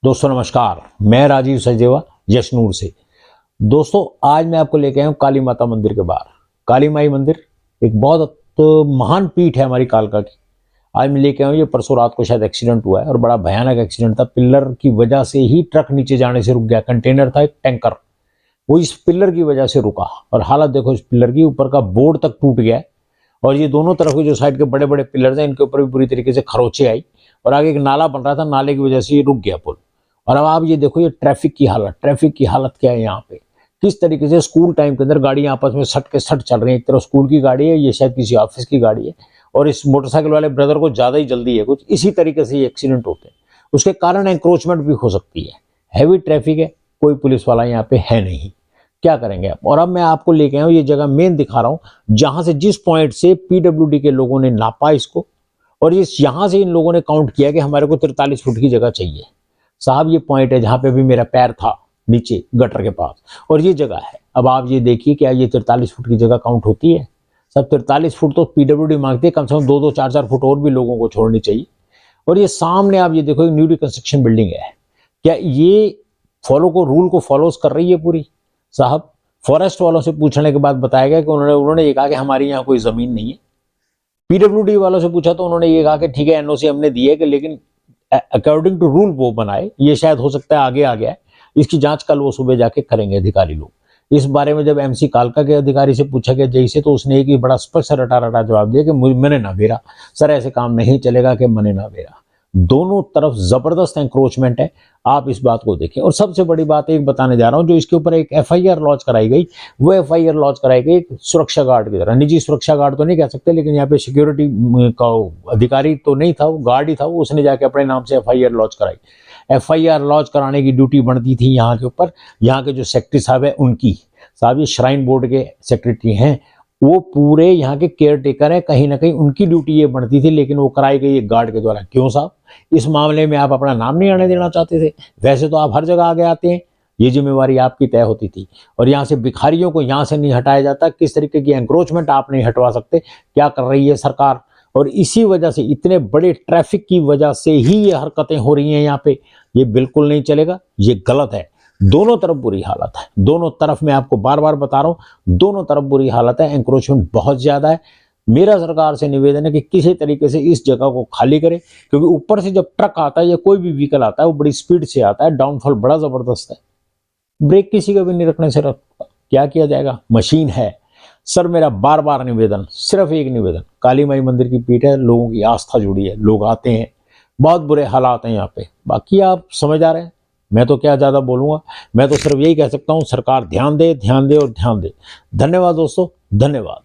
दोस्तों नमस्कार, मैं राजीव सचदेवा यशनूर से। दोस्तों आज मैं आपको लेके आया हूँ काली माता मंदिर के बाहर। काली माई मंदिर एक बहुत महान पीठ है हमारी कालका की। आज मैं लेके आया हूँ, ये परसों रात को शायद एक्सीडेंट हुआ है और बड़ा भयानक एक्सीडेंट था। पिल्लर की वजह से ही ट्रक नीचे जाने से रुक गया। कंटेनर था एक टैंकर, वो इस पिल्लर की वजह से रुका और हालत देखो इस पिल्लर की, ऊपर का बोर्ड तक टूट गया है और ये दोनों तरफ के जो साइड के बड़े बड़े पिलर हैं इनके ऊपर भी पूरी तरीके से खरोंचे आई और आगे एक नाला बन रहा था, नाले की वजह से ये रुक गया पुल। और अब आप ये देखो ये ट्रैफिक की हालत क्या है यहाँ पे, किस तरीके से स्कूल टाइम के अंदर गाड़ियां आपस में सट के सट चल रही है। एक तरफ स्कूल की गाड़ी है, ये शायद किसी ऑफिस की गाड़ी है और इस मोटरसाइकिल वाले ब्रदर को ज्यादा ही जल्दी है कुछ, इसी तरीके से ये एक्सीडेंट होते हैं। उसके कारण एंक्रोचमेंट भी हो सकती है, हैवी ट्रैफिक है, कोई पुलिस वाला यहाँ पे है नहीं, क्या करेंगे आप। और अब मैं आपको लेके आया हूँ, ये जगह मेन दिखा रहा हूँ जहां से जिस पॉइंट से पीडब्ल्यूडी के लोगों ने नापा इसको और इस यहां से इन लोगों ने काउंट किया कि हमारे को 43 फुट की जगह चाहिए। साहब ये पॉइंट है जहां पे भी मेरा पैर था नीचे गटर के पास और ये जगह है। अब आप ये देखिए क्या ये 43 फुट की जगह काउंट होती है? सब 43 फुट तो पीडब्ल्यूडी मांगती है, कम से कम 2-2 4-4 फुट और भी लोगों को छोड़नी चाहिए। और ये सामने आप ये देखो एक न्यू रिकंस्ट्रक्शन बिल्डिंग है, क्या ये रूल को फॉलो कर रही है पूरी? साहब फॉरेस्ट वालों से पूछने के बाद बताया गया कि उन्होंने ये कहा कि हमारी यहाँ कोई जमीन नहीं है। पीडब्ल्यूडी वालों से पूछा तो उन्होंने ये कहा कि ठीक है एनओसी हमने दी है कि लेकिन अकॉर्डिंग टू रूल वो बनाए, ये शायद हो सकता है आगे आ गया है, इसकी जांच कल वो सुबह जाके करेंगे अधिकारी लोग। इस बारे में जब एमसी कालका के अधिकारी से पूछा गया जय से, तो उसने एक ही बड़ा स्पष्ट रटा रटा जवाब दिया कि मैंने ना भेरा सर, ऐसे काम नहीं चलेगा कि मैंने ना भेरा। दोनों तरफ जबरदस्त एंक्रोचमेंट है, आप इस बात को देखें। और सबसे बड़ी बात एक बताने जा रहा हूं, जो इसके ऊपर एक एफआईआर लॉन्च कराई गई, वो एफआईआर लॉन्च कराई गई एक सुरक्षा गार्ड की तरह। निजी सुरक्षा गार्ड तो नहीं कह सकते, लेकिन यहाँ पे सिक्योरिटी का अधिकारी तो नहीं था, वो गार्ड ही था, वो उसने जाके अपने नाम से एफआईआर लॉन्च कराई। एफआईआर लॉन्च कराने की ड्यूटी बनती थी यहाँ के ऊपर, यहाँ के जो सेक्रेटरी साहब है उनकी। साहब ये श्राइन बोर्ड के सेक्रेटरी हैं, वो पूरे यहाँ के केयर टेकर है, कहीं ना कहीं उनकी ड्यूटी ये बनती थी, लेकिन वो कराई गई एक गार्ड के द्वारा। क्यों साहब? इस मामले में आप अपना नाम नहीं आने देना चाहते थे? वैसे तो आप हर जगह आगे आते हैं, ये जिम्मेवारी आपकी तय होती थी। और यहाँ से भिखारियों को यहाँ से नहीं हटाया जाता, किस तरीके की एंक्रोचमेंट आप नहीं हटवा सकते, क्या कर रही है सरकार। और इसी वजह से, इतने बड़े ट्रैफिक की वजह से ही ये हरकतें हो रही हैं यहाँ पे। ये बिल्कुल नहीं चलेगा, ये गलत है। दोनों तरफ बुरी हालत है, दोनों तरफ मैं आपको बार बार बता रहा हूं, दोनों तरफ बुरी हालत है, एंक्रोचमेंट बहुत ज्यादा है। मेरा सरकार से निवेदन है कि किसी तरीके से इस जगह को खाली करे, क्योंकि ऊपर से जब ट्रक आता है या कोई भी व्हीकल आता है वो बड़ी स्पीड से आता है, डाउनफॉल बड़ा जबरदस्त है, ब्रेक किसी का भी नहीं रखने से रखता, क्या किया जाएगा? मशीन है। सर मेरा बार बार निवेदन, सिर्फ एक निवेदन, काली माई मंदिर की पीठ है, लोगों की आस्था जुड़ी है, लोग आते हैं, बहुत बुरे हालात हैं यहाँ पे। बाकी आप समझ आ रहे हैं, मैं तो क्या ज्यादा बोलूंगा, मैं तो सिर्फ यही कह सकता हूं सरकार ध्यान दे, ध्यान दे और ध्यान दे। धन्यवाद दोस्तों, धन्यवाद।